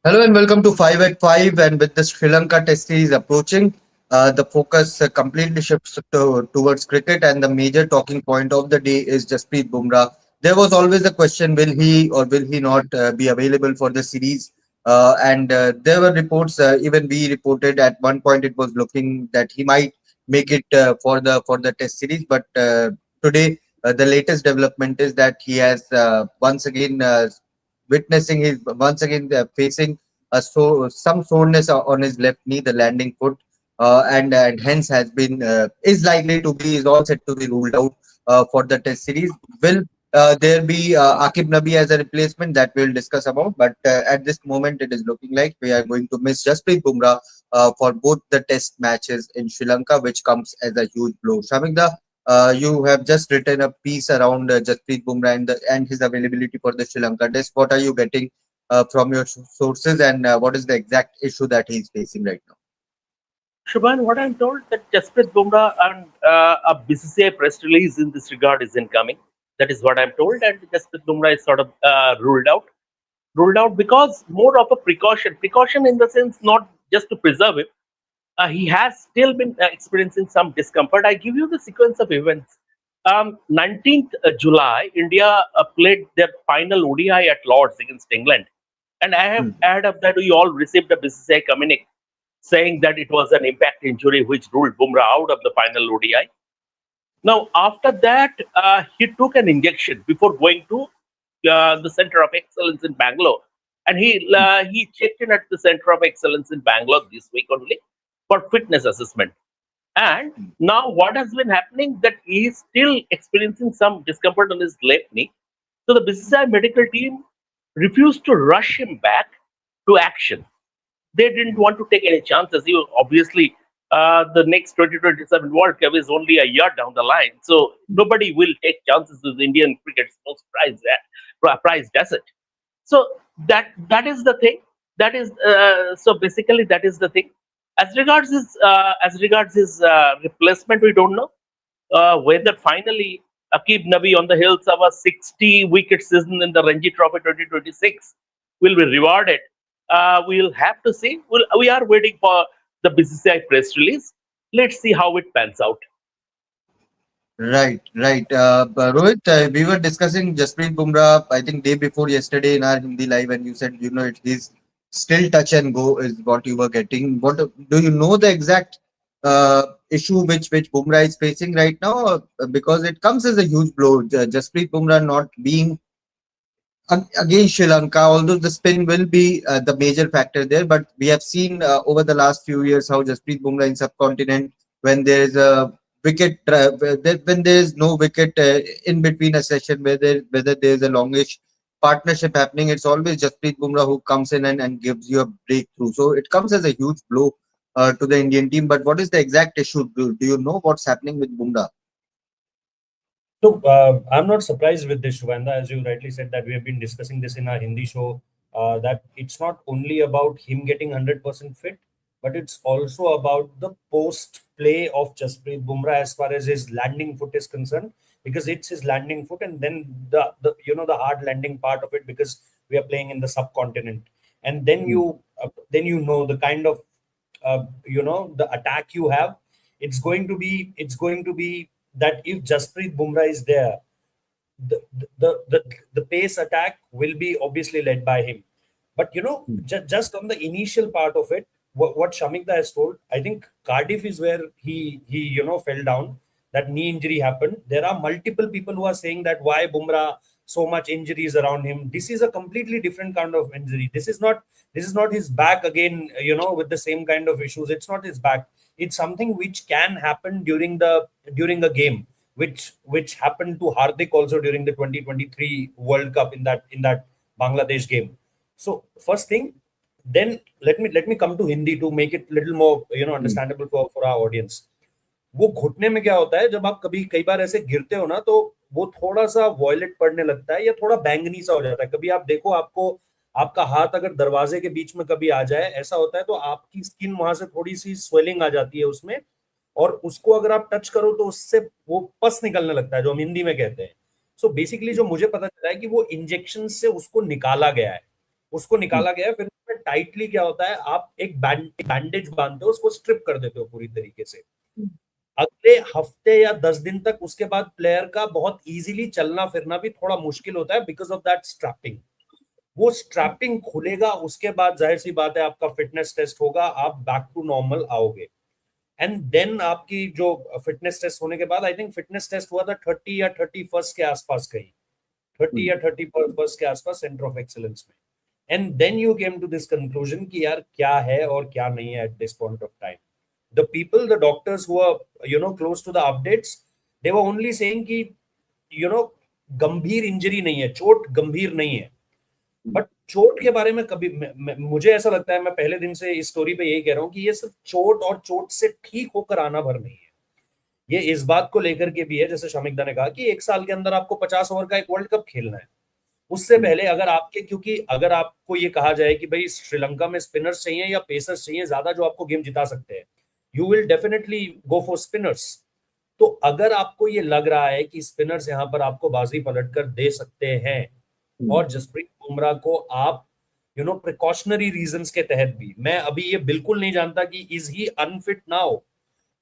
Hello and welcome to 5 at 5. And with the Sri Lanka Test series approaching, the focus completely shifts towards cricket, and the major talking point of the day is Jasprit Bumrah. There was always a question: will he or will he not be available for the series? And there were reports. Even we reported at one point it was looking that he might make it for the Test series, but today the latest development is that he has once again witnessing his once again facing some soreness on his left knee, the landing foot, and hence has been is likely to be is all set to be ruled out for the Test series. Will there be Akib Nabi as a replacement that we'll discuss about? But at this moment, it is looking like we are going to miss Jasprit Bumrah for both the Test matches in Sri Lanka, which comes as a huge blow. Shamikda, you have just written a piece around Jasprit Bumrah and his availability for the Sri Lanka Test. What are you getting from your sources, and what is the exact issue that he's facing right now? Shubhan, what I'm told that Jasprit Bumrah and a BCCI press release in this regard is incoming. That is what I'm told, and Jasprit Bumrah is sort of ruled out. Ruled out because more of a precaution in the sense not just to preserve him. He has still been experiencing some discomfort. I give you the sequence of events. 19th July, India played their final ODI at Lords against England. And I have Hmm. add up that we all received a BCCI communique saying that it was an impact injury which ruled Bumrah out of the final ODI. Now, after that, he took an injection before going to the Center of Excellence in Bangalore, and he checked in at the Center of Excellence in Bangalore this week only for fitness assessment. And now, what has been happening that he is still experiencing some discomfort on his left knee. So the BCCI medical team refused to rush him back to action. They didn't want to take any chances. You obviously the next 2027 World Cup is only a year down the line, so nobody will take chances with Indian cricket's most prized asset. So that is the thing. That is so basically that is the thing. As regards his replacement, we don't know whether finally Akib Nabi on the heels of a 60 wicket season in the Ranji Trophy 2026 will be rewarded. We'll have to see. We are waiting for the BCCI press release. Let's see how it pans out. Right, right. But Rohit, we were discussing Jasprit Bumrah, I think day before yesterday in our Hindi live, and you said he's still touch and go is what you were getting. What do you know the exact issue which Bumrah is facing right now? Because it comes as a huge blow. Jasprit Bumrah not being against Sri Lanka, although the spin will be the major factor there, but we have seen over the last few years how Jasprit Bumrah in subcontinent, when there is a when there is no wicket in between a session, whether there is a longish partnership happening, it's always Jasprit Bumrah who comes in and gives you a breakthrough. So it comes as a huge blow to the Indian team. But what is the exact issue? Do you know what's happening with Bumrah? So I'm not surprised with this, Shubhanda, as you rightly said that we have been discussing this in our Hindi show, that it's not only about him getting 100% fit, but it's also about the post play of Jasprit Bumrah as far as his landing foot is concerned, because it's his landing foot and then the hard landing part of it, because we are playing in the subcontinent, and then the kind of the attack you have. It's going to be that if Jasprit Bumrah is there, the pace attack will be obviously led by him. But just on the initial part of it, what Shamikda has told, I think Cardiff is where he fell down. That knee injury happened. There are multiple people who are saying that why Bumrah so much injuries around him. This is a completely different kind of injury. This is not his back again. With the same kind of issues. It's not his back. It's something which can happen during a game, which happened to Hardik also during the 2023 World Cup in that Bangladesh game. So first thing, then let me come to Hindi to make it little more understandable for our audience. वो घुटने में क्या होता है, जब आप कई बार ऐसे गिरते हो ना, तो वो थोड़ा सा वॉयलेट पड़ने लगता है या थोड़ा बैंगनी सा हो जाता है. कभी आप देखो, आपका हाथ अगर दरवाजे के बीच में कभी आ जाए, ऐसा होता है, तो आपकी स्किन वहां से थोड़ी सी स्वेलिंग आ जाती है उसमें, और उसको अगर आप टच करो तो उससे वो पस निकलने लगता है, जो हम हिंदी में कहते हैं. सो बेसिकली जो मुझे पता चला है कि वो इंजेक्शन से उसको निकाला गया है. फिर उसमें टाइटली क्या होता है, आप एक बैंडेज बांधते हो, उसको स्ट्रिप कर देते हो पूरी तरीके से। अगले हफ्ते या 10 दिन तक उसके बाद प्लेयर का बहुत इजीली चलना फिरना भी थोड़ा मुश्किल होता है बिकॉज ऑफ दैट स्ट्रैपिंग। वो स्ट्रैपिंग खुलेगा, उसके बाद जाहिर सी बात है आपका फिटनेस टेस्ट होगा, आप बैक टू नॉर्मल आओगे। एंड देन आपकी जो फिटनेस टेस्ट होने के बाद, आई थिंक फिटनेस टेस्ट हुआ था 30 या 31 के आसपास, कहीं 30 या 31 के आसपास, सेंटर ऑफ एक्सीलेंस में। And then you came to this conclusion कि यार क्या है और क्या नहीं है at this point of time. The people, the doctors who are, close to the updates, they were only saying कि, गंभीर इंजरी नहीं है, चोट गंभीर नहीं है। बट चोट के बारे में कभी मुझे ऐसा लगता है, मैं पहले दिन से इस स्टोरी पे यही कह रहा हूँ कि ये सिर्फ चोट और चोट से ठीक होकर आना भर नहीं है। ये इस बात को लेकर के भी है, जैसे शमिकदा ने कहा कि 1 साल के अंदर आपको 50 ओवर का एक वर्ल्ड कप खेलना है। उससे पहले अगर आपके, क्योंकि अगर आपको ये कहा जाए कि भाई श्रीलंका में स्पिनर्स चाहिए या पेसर्स चाहिए ज्यादा जो आपको गेम जिता सकते हैं, you will definitely go for spinners. तो अगर आपको ये लग रहा है कि स्पिनर्स यहां पर आपको बाजी पलट कर दे सकते हैं, और जसप्रीत बुमराह को आप प्रिकॉशनरी रीजंस के तहत भी, मैं अभी ये बिल्कुल नहीं जानता कि इज ही अनफिट नाउ,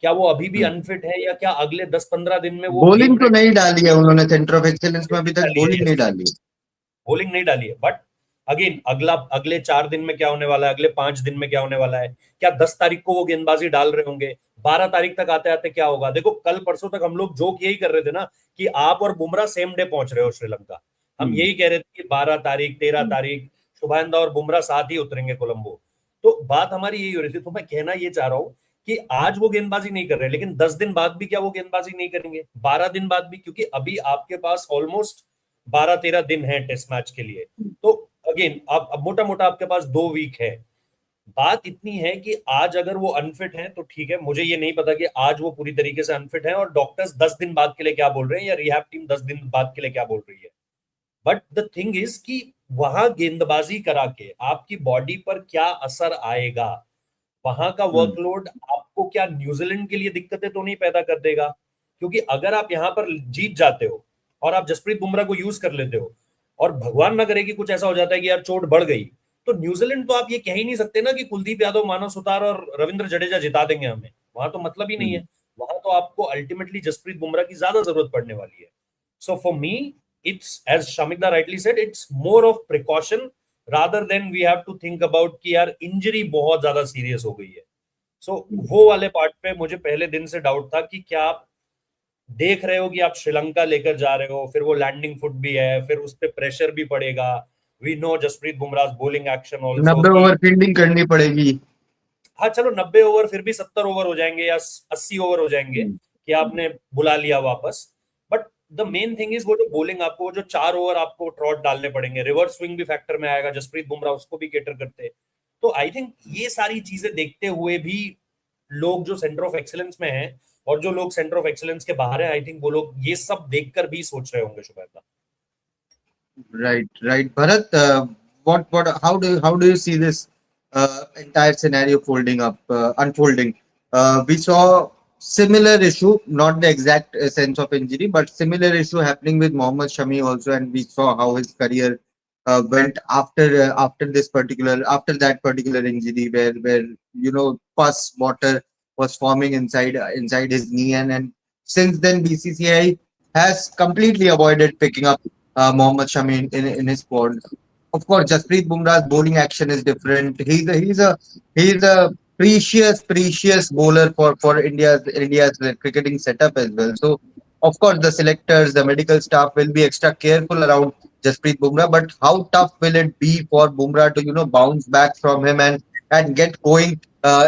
क्या वो अभी भी अनफिट है या क्या अगले 10-15 दिन में वो बॉलिंग तो नहीं डाली है उन्होंने, सेंटर ऑफ एक्सीलेंस में अभी तक बॉलिंग नहीं डाली है। बॉलिंग नहीं डाली है, बट अगेन अगले 4 दिन में क्या होने वाला है, अगले 5 दिन में क्या होने वाला है, क्या 10 तारीख को वो गेंदबाजी डाल रहे होंगे, 12 तारीख तक आते आते क्या होगा। देखो कल परसों तक हम लोग जोक यही कर रहे थे ना कि आप और बुमराह सेम डे पहुंच रहे हो श्रीलंका। हम यही कह रहे थे कि 12 तारीख 13 तारीख शुभानंदा और बुमराह साथ ही उतरेंगे कोलंबो। तो बात हमारी यही हो रही थी। तो मैं कहना ये चाह रहा हूं कि आज वो गेंदबाजी नहीं कर रहे, लेकिन 10 दिन बाद भी क्या वो गेंदबाजी नहीं करेंगे, 12 दिन बाद भी, क्योंकि अभी आपके पास ऑलमोस्ट 12-13 दिन है टेस्ट मैच के लिए। तो अगेन अब मोटा मोटा आपके पास 2 वीक है। बात इतनी है कि आज अगर वो अनफिट है तो ठीक है, मुझे ये नहीं पता कि आज वो पूरी तरीके से अनफिट है और डॉक्टर्स 10 दिन बाद के लिए क्या बोल रहे हैं या रिहैब टीम 10 दिन बाद के लिए क्या बोल रही है। बट द थिंग इज कि वहां गेंदबाजी करा के आपकी बॉडी पर क्या असर आएगा, वहां का वर्कलोड आपको क्या न्यूजीलैंड के लिए दिक्कतें तो नहीं पैदा कर देगा। क्योंकि अगर आप यहां पर जीत जाते हो और आप जसप्रीत बुमराह को यूज कर लेते हो, और भगवान ना करे कि कुछ ऐसा हो जाता है कि यार चोट बढ़ गई, तो न्यूजीलैंड तो आप ये कह ही नहीं सकते ना कि कुलदीप यादव, मानव सुतार और रविंद्र जडेजा जिता देंगे हमें। वहां तो मतलब ही नहीं है। वहां तो आपको अल्टीमेटली जसप्रीत बुमराह की ज्यादा जरूरत पड़ने वाली है। So for me it's, as Shamikda rightly said, it's more of precaution rather than we have to think about कि यार इंजरी बहुत ज्यादा सीरियस हो गई है। सो वो वाले पार्ट पे मुझे पहले दिन से डाउट था कि क्या आप देख रहे हो कि आप श्रीलंका लेकर जा रहे हो, फिर वो लैंडिंग फुट भी है, फिर उस पर प्रेशर भी पड़ेगा। We know Jasprit Bumrah bowling action also 90 कि ओवर फील्डिंग करनी पड़ेगी। हाँ चलो 90 ओवर, फिर भी 70 ओवर हो जाएंगे या 80 ओवर हो जाएंगे कि आपने बुला लिया वापस। But the main thing is वो जो बॉलिंग आपको, वो जो 4 ओवर आपको ट्रॉट डालने पड़ेंगे, रिवर्स स्विंग भी फैक्टर में आएगा, जसप्रीत बुमराह उसको भी केटर करते। तो आई थिंक ये सारी चीजें देखते हुए भी लोग जो सेंटर ऑफ एक्सीलेंस में हैं और जो लोग सेंटर ऑफ एक्सीलेंस के बाहर हैं, आई थिंक वो लोग ये सब देखकर भी सोच रहे होंगे Shubhendra. Right. Bharat, how do you see this entire scenario folding up, unfolding? We saw similar issue, not the exact sense of injury, but similar issue happening with Mohammad Shami also, and we saw how his career went after that particular injury, where pus water was forming inside his knee, and since then BCCI has completely avoided picking up Mohammad Shami in his squad. Of course, Jasprit Bumrah's bowling action is different. He's a precious bowler for India's cricketing setup as well. So of course the selectors, the medical staff will be extra careful around Jasprit Bumrah. But how tough will it be for Bumrah to bounce back from him and get going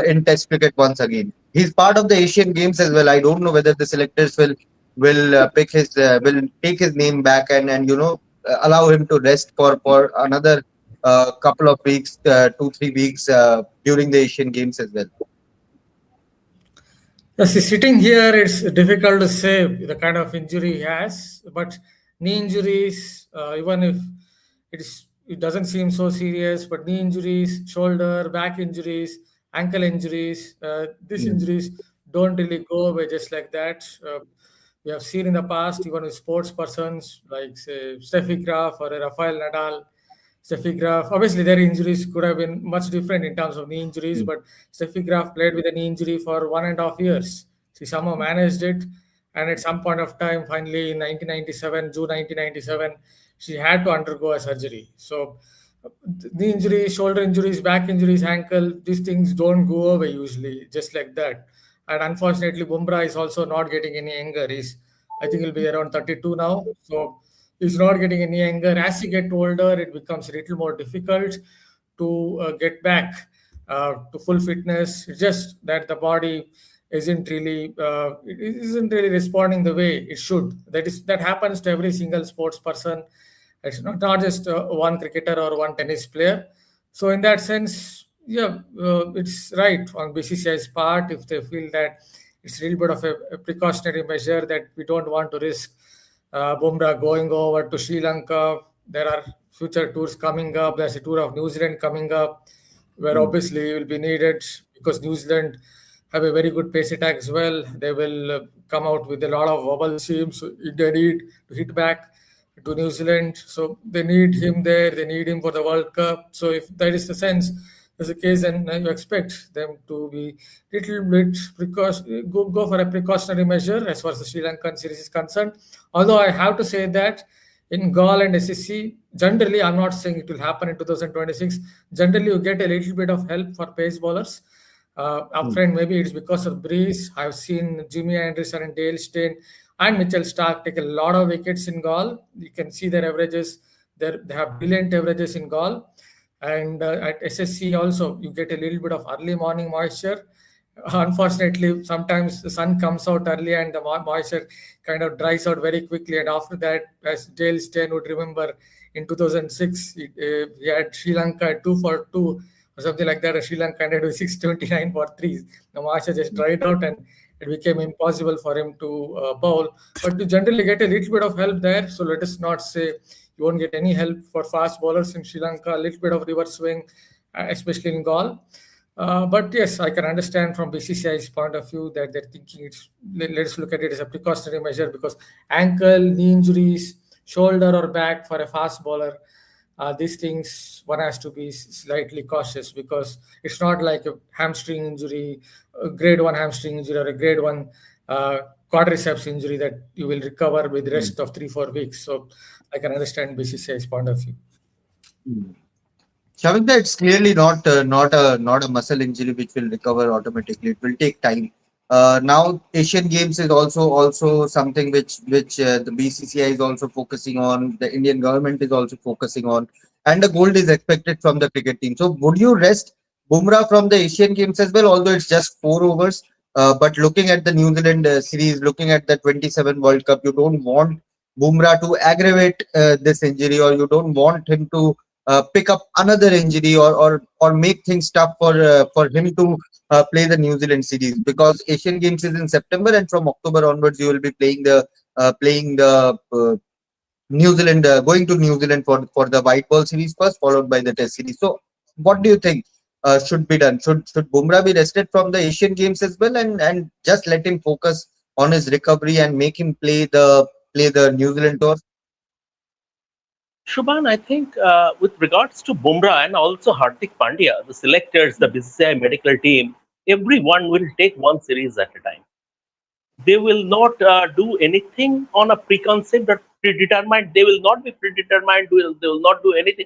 in Test cricket once again? He's part of the Asian Games as well. I don't know whether the selectors will take his name back and allow him to rest for another couple of weeks, 2-3 weeks during the Asian Games as well. Yes, sitting here, it's difficult to say the kind of injury he has. But knee injuries, even if it doesn't seem so serious, but knee injuries, shoulder, back injuries, ankle injuries, these injuries don't really go away just like that. We have seen in the past, even with sports persons like say Steffi Graf or Rafael Nadal, Steffi Graf, obviously their injuries could have been much different in terms of knee injuries, but Steffi Graf played with a knee injury for 1.5 years. She somehow managed it, and at some point of time, finally in 1997, June 1997, she had to undergo a surgery. So knee injuries, shoulder injuries, back injuries, ankle, these things don't go away usually just like that. And unfortunately, Bumrah is also not getting any younger. I think he'll be around 32 now. So he's not getting any younger. As you get older, it becomes a little more difficult to get back to full fitness. It's just that the body isn't really responding the way it should. That happens to every single sports person. It's not just one cricketer or one tennis player. So in that sense, yeah, it's right on BCCI's part if they feel that it's a little bit of a precautionary measure that we don't want to risk Bumrah going over to Sri Lanka. There are future tours coming up. There's a tour of New Zealand coming up, where obviously it will be needed because New Zealand have a very good pace attack as well. They will come out with a lot of wobble seams. So they need to hit back to New Zealand. So they need him there. They need him for the World Cup. So if that is the sense, is the case, then you expect them to be little bit go for a precautionary measure as far as the Sri Lankan series is concerned. Although I have to say that in Gaul and SSC, generally, I'm not saying it will happen in 2026. Generally, you get a little bit of help for pace bowlers. Upfront, maybe it's because of breeze. I've seen Jimmy Anderson and Dale Steyn and Mitchell Stark take a lot of wickets in Gaul. You can see their averages. They have brilliant averages in Gaul. And at SSC also, you get a little bit of early morning moisture. Unfortunately, sometimes the sun comes out early and the moisture kind of dries out very quickly. And after that, as Dale Steyn would remember, in 2006, he had Sri Lanka at 2 for 2 or something like that. Sri Lanka ended with 629 for 3. The moisture just dried out and it became impossible for him to bowl. But you generally get a little bit of help there. So let us not say you won't get any help for fast bowlers in Sri Lanka, a little bit of reverse swing, especially in Gaul. But yes, I can understand from BCCI's point of view that they're thinking let's look at it as a precautionary measure because ankle, knee injuries, shoulder or back for a fast bowler, these things one has to be slightly cautious because it's not like a hamstring injury, a grade 1 hamstring injury or a grade 1 quadriceps injury that you will recover with the rest of 3-4 weeks. So I can understand BCCI's point of view. Shavik, it's clearly not a muscle injury which will recover automatically. It will take time. Now, Asian Games is also something which the BCCI is also focusing on. The Indian government is also focusing on, and the gold is expected from the cricket team. So, would you rest Bumrah from the Asian Games as well? Although it's just 4 overs, but looking at the New Zealand series, looking at the 27 World Cup, you don't want Bumrah to aggravate this injury, or you don't want him to pick up another injury or make things tough for him to play the New Zealand series because Asian Games is in September and from October onwards you will be playing the New Zealand going to New Zealand for the white ball series first followed by the Test series. So what do you think should be done? Should Bumrah be rested from the Asian Games as well and just let him focus on his recovery and make him play the New Zealand tour? Shubhan, I think with regards to Bumrah and also Hardik Pandya, the selectors, the BCCI medical team, everyone will take one series at a time. They will not do anything on a preconceived or predetermined. They will not be predetermined. They will not do anything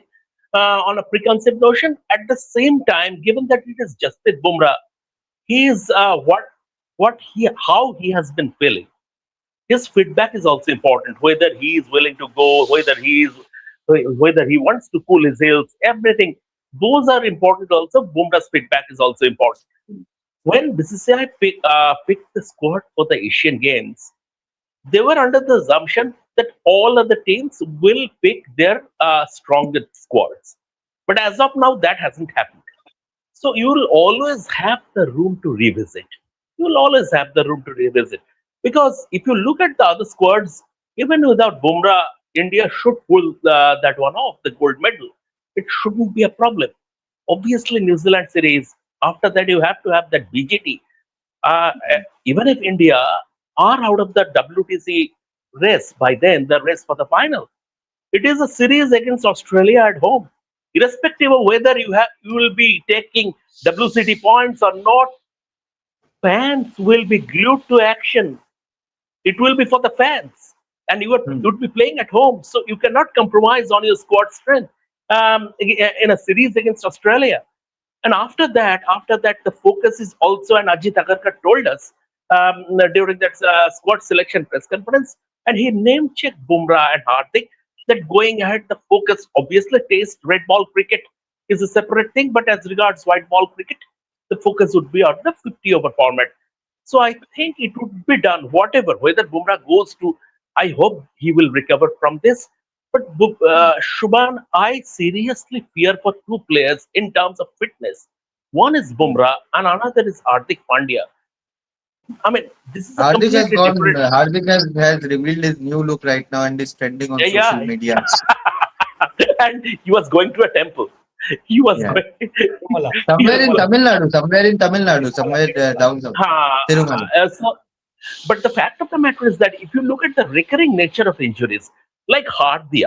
on a preconceived notion. At the same time, given that it is Jasprit Bumrah, he is how he has been feeling. His feedback is also important. Whether he is willing to go, whether he wants to cool his heels, everything. Those are important. Also, Bumrah's feedback is also important. When BCCI picked the squad for the Asian Games, they were under the assumption that all other teams will pick their strongest squads. But as of now, that hasn't happened. So you will always have the room to revisit. You will always have the room to revisit. Because if you look at the other squads, even without Bumrah, India should pull that one off, the gold medal. It shouldn't be a problem. Obviously, New Zealand series, after that, you have to have that BGT. Even if India are out of the WTC race by then, the race for the final, it is a series against Australia at home. irrespective of whether you will be taking WCT points or not, fans will be glued to action. It will be for the fans, and you Hmm. would be playing at home, so you cannot compromise on your squad strength in a series against Australia. And after that, the focus is also, and Ajit Agarkar told us during that squad selection press conference, and he name checked Bumrah and Hardik that going ahead, the focus obviously taste red ball cricket is a separate thing, but as regards white ball cricket, the focus would be on the 50 over format. So I think it would be done, whatever, whether Bumrah goes to, I hope he will recover from this. But Shubhan, I seriously fear for two players in terms of fitness. One is Bumrah and another is Hardik Pandya. I mean, this is a Hardik has completely gone. different. Hardik has revealed his new look right now and is trending on social Yeah, media. and he was going to a temple. He was Yeah, going. Tirumala. He somewhere was in Tirumala. Tamil Nadu, Tirumala. somewhere Tirumala. down south, uh, Tirumala. so, but the fact of the matter is that if you look at the recurring nature of injuries, like Hardik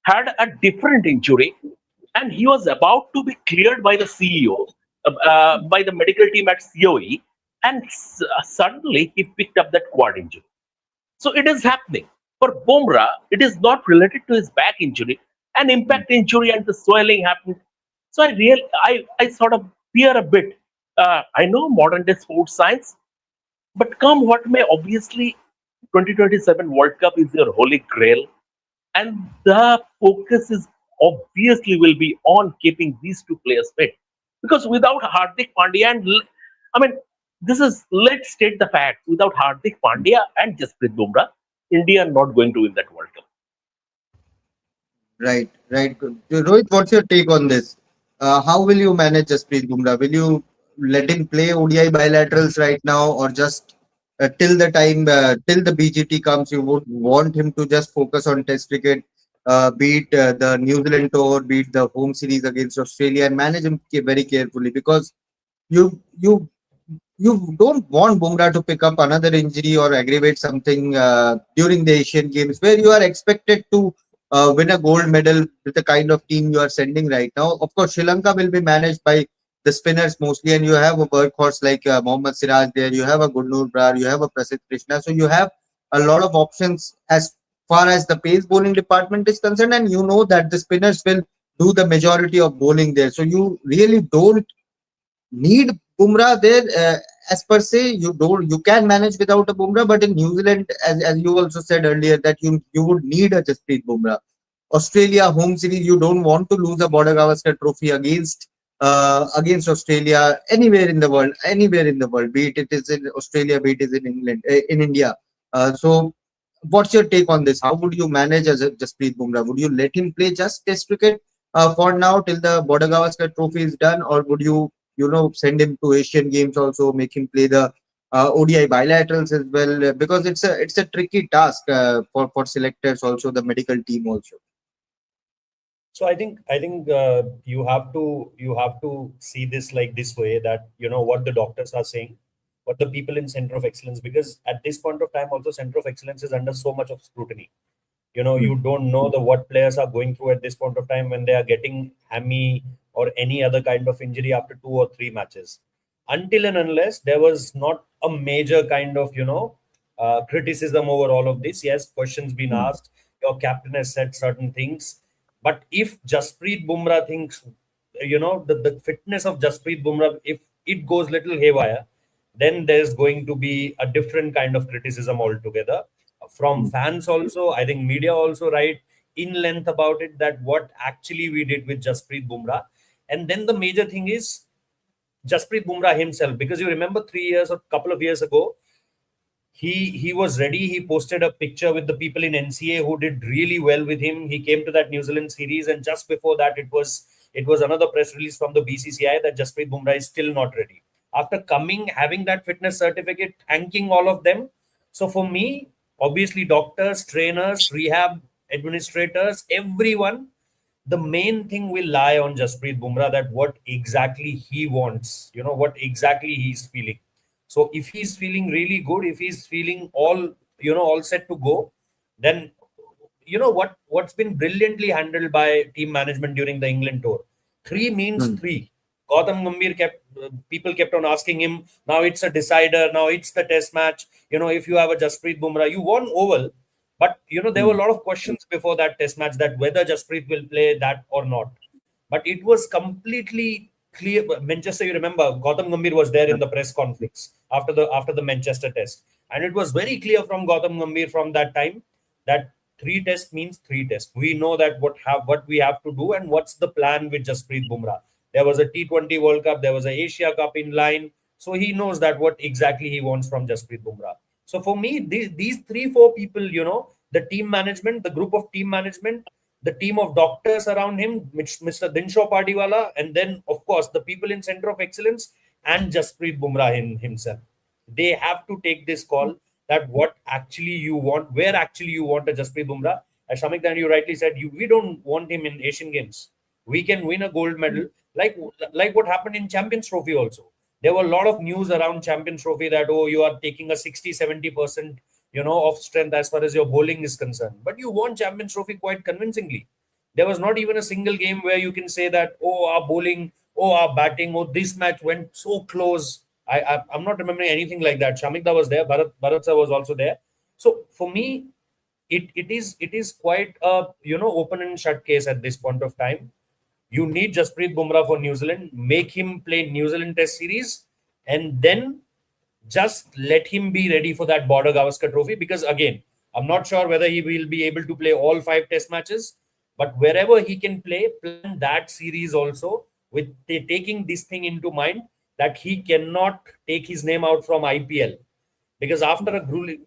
had a different injury, and he was about to be cleared by the CEO, by the medical team at COE, and suddenly he picked up that quad injury. So it is happening. For Bumrah, it is not related to his back injury, an impact injury and the swelling happened. So I sort of fear a bit. I know modern day sports science, but come what may, obviously, 2027 World Cup is your holy grail, and the focus is obviously will be on keeping these two players fit. Because without Hardik Pandya I mean, this is, let's state the fact, without Hardik Pandya and Jasprit Bumrah, India are not going to win that World Cup. Right, right. Good. Rohit, what's your take on this? How will you manage Jasprit Bumrah? Will you let him play ODI bilaterals right now, or just till the time till the BGT comes, you would want him to just focus on Test cricket, beat the New Zealand tour, beat the home series against Australia, and manage him very carefully, because you you you don't want Bumrah to pick up another injury or aggravate something during the Asian Games, where you are expected to win a gold medal with the kind of team you are sending right now. Of course, Sri Lanka will be managed by the spinners mostly, and you have a workhorse like Mohammad Siraj there, you have a Gurnur Brar, you have a Prasidh Krishna, so you have a lot of options as far as the pace bowling department is concerned, and you know that the spinners will do the majority of bowling there. So you really don't need Bumrah there as per se. You can manage without a Bumrah, but in New Zealand, as you also said earlier, that you would need a Jasprit Bumrah. Australia home series, you don't want to lose a Border Gavaskar Trophy against Australia anywhere in the world, be it is in Australia, be it is in England, in India. So, what's your take on this? How would you manage as a Jasprit Bumrah? Would you let him play just Test cricket for now till the Border Gavaskar Trophy is done, or would you send him to Asian Games also, make him play the ODI bilaterals as well, because it's a tricky task for selectors also, the medical team also. So I think you have to see this like this way, that what the doctors are saying, what the people in Center of Excellence, because at this point of time also Center of Excellence is under so much of scrutiny. You don't know the what players are going through at this point of time when they are getting hammy or any other kind of injury after 2 or 3 matches. Until and unless there was not a major kind of criticism over all of this. Yes, questions been Hmm. asked. Your captain has said certain things, but if Jasprit Bumrah thinks, the fitness of Jasprit Bumrah, if it goes little haywire, then there's going to be a different kind of criticism altogether from fans also. I think media also write in length about it, that what actually we did with Jasprit Bumrah. And then the major thing is Jasprit Bumrah himself, because you remember 3 years or couple of years ago, he was ready. He posted a picture with the people in NCA who did really well with him. He came to that New Zealand series, and just before that, it was another press release from the BCCI that Jasprit Bumrah is still not ready. After coming, having that fitness certificate, thanking all of them. So for me, obviously, doctors, trainers, rehab administrators, everyone, the main thing will lie on Jasprit Bumrah, that what exactly he wants, what exactly he's feeling. So if he's feeling really good, if he's feeling all set to go, then what's been brilliantly handled by team management during the England tour. Three means Hmm. three. Gautam Gambhir people kept on asking him. Now it's a decider. Now it's the test match. If you have a Jasprit Bumrah, you won oval. But there were a Hmm. lot of questions before that test match that whether Jasprit will play that or not. But it was completely clear. Manchester, you remember, Gautam Gambhir was there in the press conference after the Manchester test, and it was very clear from Gautam Gambhir from that time that three test means three test. We know that what we have to do and what's the plan with Jasprit Bumrah. There was a T20 World Cup, there was a Asia Cup in line, so he knows that what exactly he wants from Jasprit Bumrah. So for me, these 3-4 people, the team management, the group of team management, the team of doctors around him, Mr. Dinshaw Padiwala, and then of course the people in Center of Excellence and Jasprit Bumrah himself. They have to take this call that what actually you want, where actually you want a Jasprit Bumrah. As Shamik Dan, you rightly said, we don't want him in Asian Games. We can win a gold medal, like what happened in Champions Trophy also. There were a lot of news around Champions Trophy that, oh, you are taking a 60-70%, of strength as far as your bowling is concerned. But you won Champions Trophy quite convincingly. There was not even a single game where you can say that, oh, our bowling, oh, our batting, oh, this match went so close. I'm not remembering anything like that. Shamikda was there, Bharat sir was also there. So for me, it is quite a open and shut case at this point of time. You need Jasprit Bumrah for New Zealand, make him play New Zealand Test series, and then just let him be ready for that Border Gavaskar Trophy. Because again, I'm not sure whether he will be able to play all 5 Test matches, but wherever he can play, plan that series also with taking this thing into mind that he cannot take his name out from IPL, because after a grueling,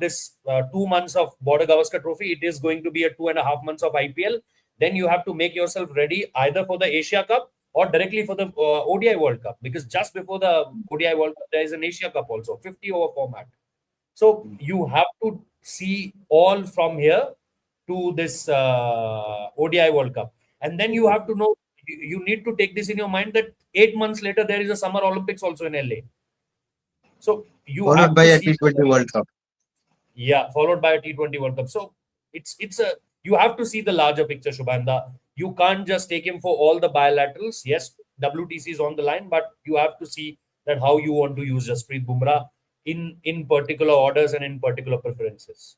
this 2 months of Border Gavaskar Trophy, it is going to be a 2.5 months of IPL. Then you have to make yourself ready either for the Asia Cup or directly for the ODI World Cup, because just before the ODI World Cup, there is an Asia Cup also, 50 over format. So you have to see all from here to this ODI World Cup. And then you have to know, you need to take this in your mind that 8 months later, there is a Summer Olympics also in LA. So you Followed have by to a see, T20 World Cup. yeah, followed by a T20 World Cup. So it's a you have to see the larger picture, Shubhanda. You can't just take him for all the bilaterals. Yes, WTC is on the line, but you have to see that how you want to use Jasprit Bumrah in particular orders and in particular preferences.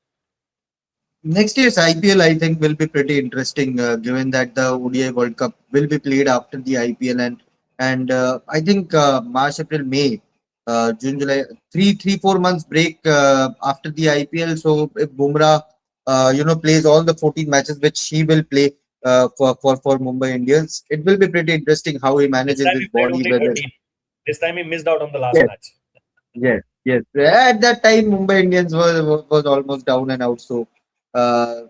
Next year's IPL, I think, will be pretty interesting, given that the ODI World Cup will be played after the IPL, and I think March, April, May, June, July, 4 months break after the IPL. So if Bumrah, plays all the 14 matches which he will play for Mumbai Indians, it will be pretty interesting how he This manages time his he played body. only Whether 13. This time he missed out on the last match. yes, yes. At that time, Mumbai Indians was almost down and out. So, I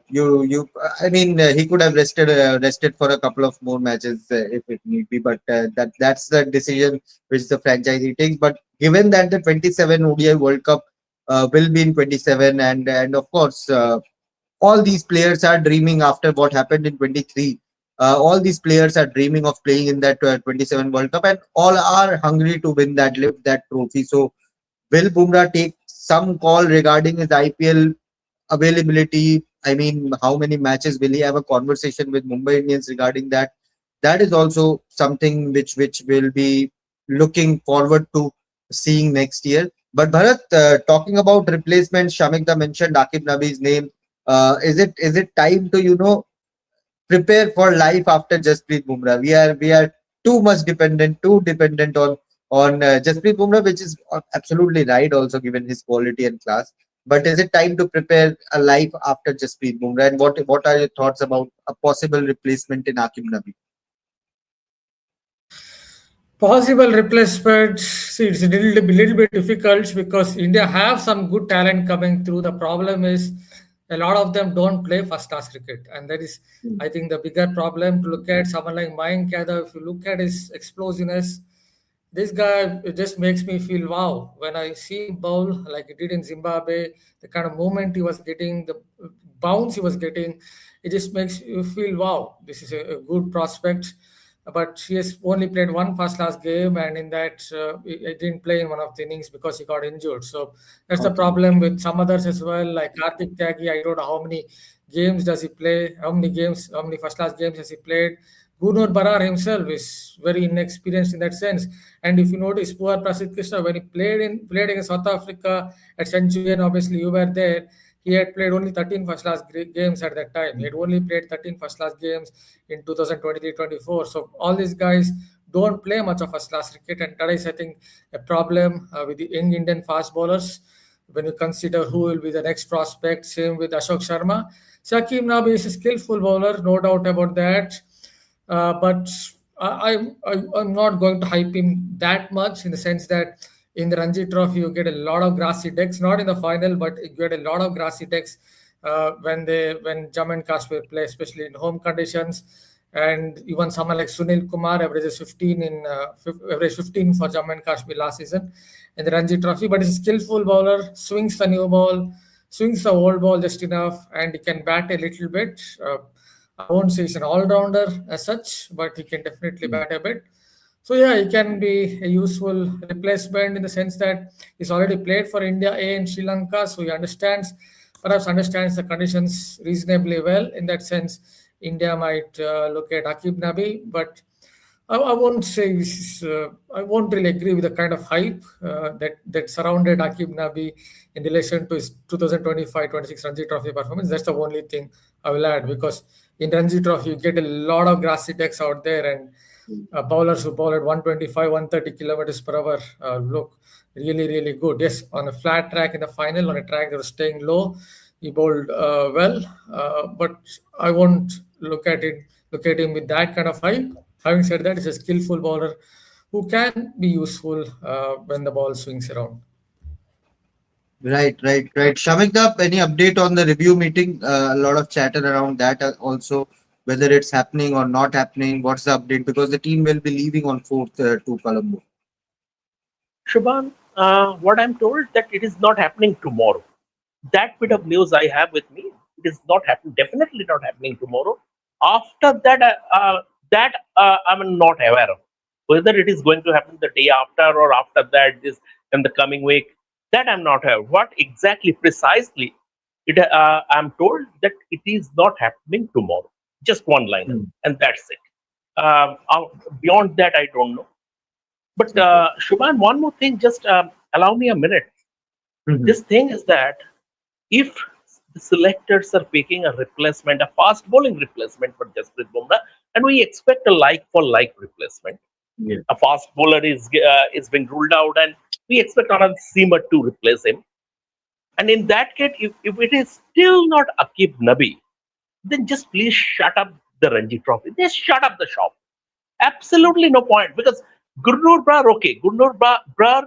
mean, he could have rested for a couple of more matches if it need be. But that's the decision which the franchisee takes. But given that the 27 ODI World Cup will be in 27, and of course, all these players are dreaming after what happened in 23. All these players are dreaming of playing in that 27 World Cup, and all are hungry to win that trophy. So will Bumrah take some call regarding his IPL availability? I mean, how many matches will he have a conversation with Mumbai Indians regarding that? That is also something which will be looking forward to seeing next year. But Bharat, talking about replacements, Shamikda mentioned Akib Nabi's name. Is it time to prepare for life after Jasprit Bumrah? We are too dependent on Jasprit Bumrah, which is absolutely right, also given his quality and class. But is it time to prepare a life after Jasprit Bumrah? And what are your thoughts about a possible replacement in Akim Nabi? Possible replacement, see, it's a little bit difficult because India have some good talent coming through. The problem is a lot of them don't play first class cricket, and that is, I think, the bigger problem. To look at someone like Mayank Yadav, if you look at his explosiveness, this guy, it just makes me feel wow. When I see him bowl like he did in Zimbabwe, the kind of movement he was getting, the bounce he was getting, it just makes you feel wow. This is a good prospect. But he has only played one first class game, and in that, he didn't play in one of the innings because he got injured. So that's the Okay. problem with some others as well, like Karthik Tyagi. I don't know how many games does he play? How many first class games has he played? Gurnur Barar himself is very inexperienced in that sense. And if you notice, poor Prasidh Krishna, when he played against South Africa at Centurion, obviously you were there. He had played only 13 first class games at that time. He had only played 13 first class games in 2023-24. So all these guys don't play much of first class cricket, and that is, I think, a problem with the young Indian fast bowlers when you consider who will be the next prospect. Same with Ashok Sharma. Shakib Nabi is a skillful bowler, no doubt about that. But I'm not going to hype him that much, in the sense that in the Ranji Trophy you get a lot of grassy decks, not in the final, but you get a lot of grassy decks when Jammu and Kashmir play, especially in home conditions. And even someone like Sunil Kumar averages 15 average 15 for Jammu and Kashmir last season in the Ranji Trophy. But he's a skillful bowler, swings the new ball, swings the old ball just enough, and he can bat a little bit. I won't say he's an all-rounder as such, but he can definitely bat a bit. So yeah, he can be a useful replacement, in the sense that he's already played for India A in Sri Lanka, so he perhaps understands the conditions reasonably well. In that sense, India might look at Akib Nabi, but I won't say this is. I won't really agree with the kind of hype that surrounded Akib Nabi in relation to his 2025-26 Ranji Trophy performance. That's the only thing I will add, because in Ranji Trophy you get a lot of grassy decks out there, and bowlers who bowl at 125, 130 kilometers per hour look really, really good. Yes, on a flat track in the final, on a track that was staying low, he bowled well, but I won't look at him with that kind of hype. Having said that, he's a skillful bowler who can be useful when the ball swings around. Right, right, right. Shamikda, any update on the review meeting? A lot of chatter around that also, whether it's happening or not happening. What's the update? Because the team will be leaving on 4th to Colombo. Shubhan, what I'm told that it is not happening tomorrow. That bit of news I have with me. It is not happening. Definitely not happening tomorrow. After that, I'm not aware of whether it is going to happen the day after or after that. This in the coming week. That I'm not aware. What exactly, precisely? I'm told that it is not happening tomorrow. Just one liner, and that's it. Beyond that, I don't know. But Shubhan, one more thing. Just allow me a minute. This thing is that if the selectors are picking a replacement, a fast bowling replacement for Jasprit Bumrah, and we expect a like for like replacement. Yeah. A fast bowler is being ruled out, and we expect another seamer to replace him. And in that case, if it is still not Akib Nabi, then just please shut up the Ranji Trophy. Just shut up the shop. Absolutely no point, because Gurnur Brar, okay, Brar,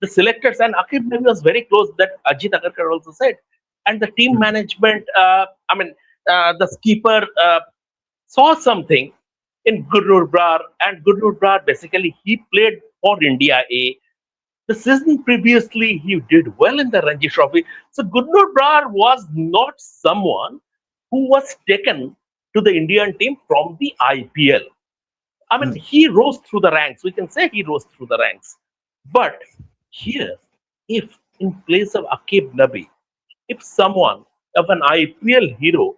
the selectors, and Akib Nabi was very close. That Ajit Agarkar also said, and the team management, the skipper saw something in Gurnur Brar, and Gurnur Brar basically he played for India A. The season previously he did well in the Ranji Trophy. So Gurnur Brar was not someone who was taken to the Indian team from the IPL. I mean, he rose through the ranks. We can say he rose through the ranks. But here, if in place of Akib Nabi, if someone of an IPL hero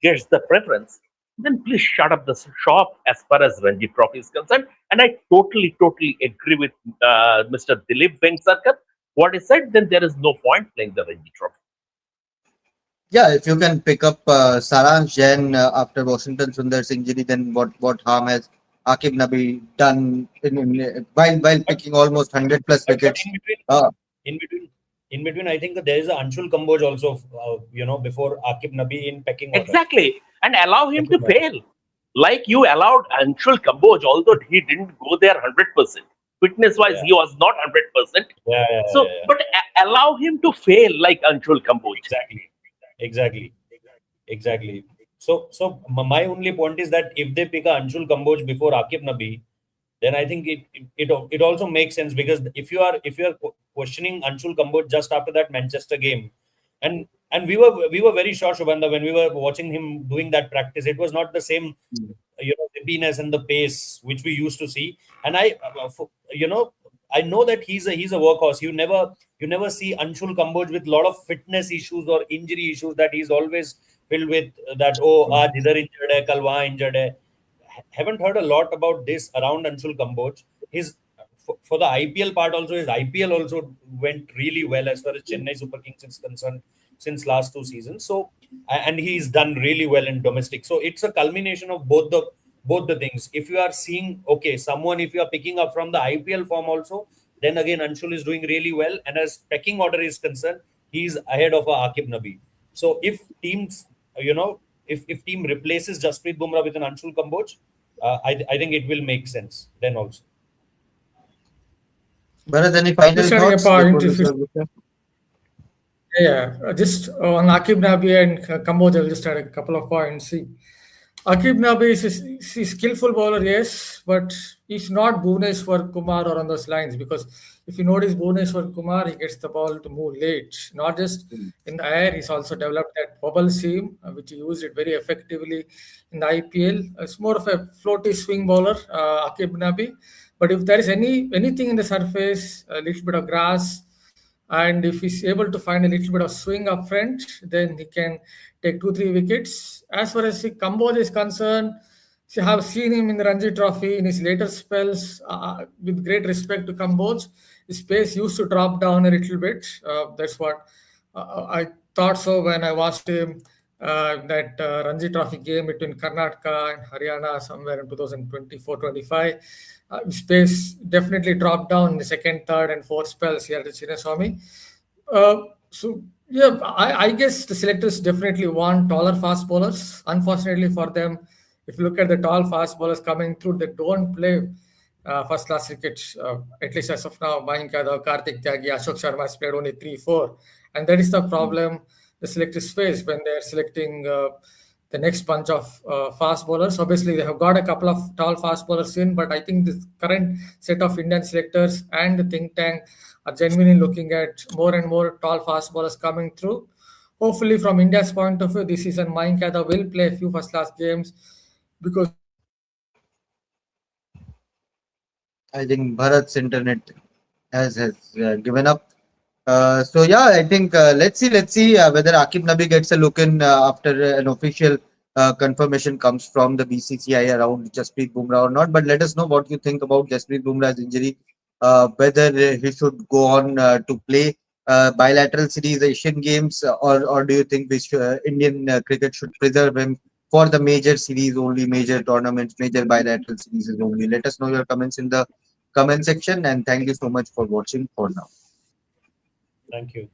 gets the preference, then please shut up the shop as far as Ranji Trophy is concerned. And I totally agree with Mr. Dilip Vengsarkar. What he said, then there is no point playing the Ranji Trophy. Yeah, if you can pick up Saransh Jain after Washington Sundar's injury, then what harm has Akib Nabi done while picking almost 100 plus But wickets? in between, I think that there is a Anshul Kamboj also, before Akib Nabi in pecking order. Exactly. And allow him to fail. Like you allowed Anshul Kamboj, although he didn't go there 100%. Fitness-wise, he was not 100%. But allow him to fail like Anshul Kamboj. Exactly. So my only point is that if they pick a Anshul Kamboj before Akib Nabi, then I think it also makes sense, because if you are questioning Anshul Kamboj just after that Manchester game, and we were very sure, Shubhanda, when we were watching him doing that practice, it was not the same zippiness and the pace which we used to see. And I know that he's a workhorse. You never see Anshul Kamboj with a lot of fitness issues or injury issues, that he's always filled with that, oh, aaj idhar injured hai, kal wahan injured hai. Haven't heard a lot about this around Anshul Kamboj. His for the IPL part also, his IPL also went really well as far as Chennai Super Kings is concerned since last 2 seasons. So and he's done really well in domestic. So it's a culmination of both the things. If you are seeing, okay, someone, if you are picking up from the IPL form also, then again Anshul is doing really well. And as pecking order is concerned, he's ahead of Akib Nabi. So if teams, if team replaces Jasprit Bumrah with an Anshul Kamboj, I think it will make sense then also. Bharat, any final Just adding a thoughts point, before we if you close this? yeah, just on Akib Nabi and Kamboj, I'll just add a couple of points. See, Akib Nabi is a skillful bowler, yes, but he's not Bhuvneshwar Kumar or on those lines, because if you notice Bhuvneshwar Kumar, he gets the ball to move late, not just in the air. He's also developed that bubble seam, which he used it very effectively in the IPL. It's more of a floaty swing bowler, Akib Nabi. But if there is anything in the surface, a little bit of grass, and if he's able to find a little bit of swing up front, then he can take 2-3 wickets. As far as Kamboj is concerned, see, I have seen him in the Ranji Trophy in his later spells. With great respect to Kamboj, his pace used to drop down a little bit. That's what I thought so when I watched him that Ranji Trophy game between Karnataka and Haryana somewhere in 2024-25. His pace definitely dropped down in the second, third, and fourth spells here at Chinnaswamy. So yeah, I guess the selectors definitely want taller fast bowlers. Unfortunately for them, if you look at the tall fast bowlers coming through, they don't play first class cricket. At least as of now, Mayank Yadav, Karthik Tyagi, Ashok Sharma has played only 3-4, and that is the problem the selectors face when they're selecting the next bunch of fast bowlers. Obviously, they have got a couple of tall fast bowlers in, but I think the current set of Indian selectors and the think tank are genuinely looking at more and more tall fast bowlers coming through. Hopefully, from India's point of view, this season Mayank Yadav will play a few first-class games, because I think Bharat's internet has given up. So yeah, I think let's see whether Akib Nabi gets a look in after an official confirmation comes from the BCCI around Jasprit Bumrah or not. But let us know what you think about Jasprit Bumrah's injury. Whether he should go on to play bilateral series, Asian Games, or do you think Indian cricket should preserve him for the major series only, major tournaments, major bilateral series only? Let us know your comments in the comment section, and thank you so much for watching for now. Thank you.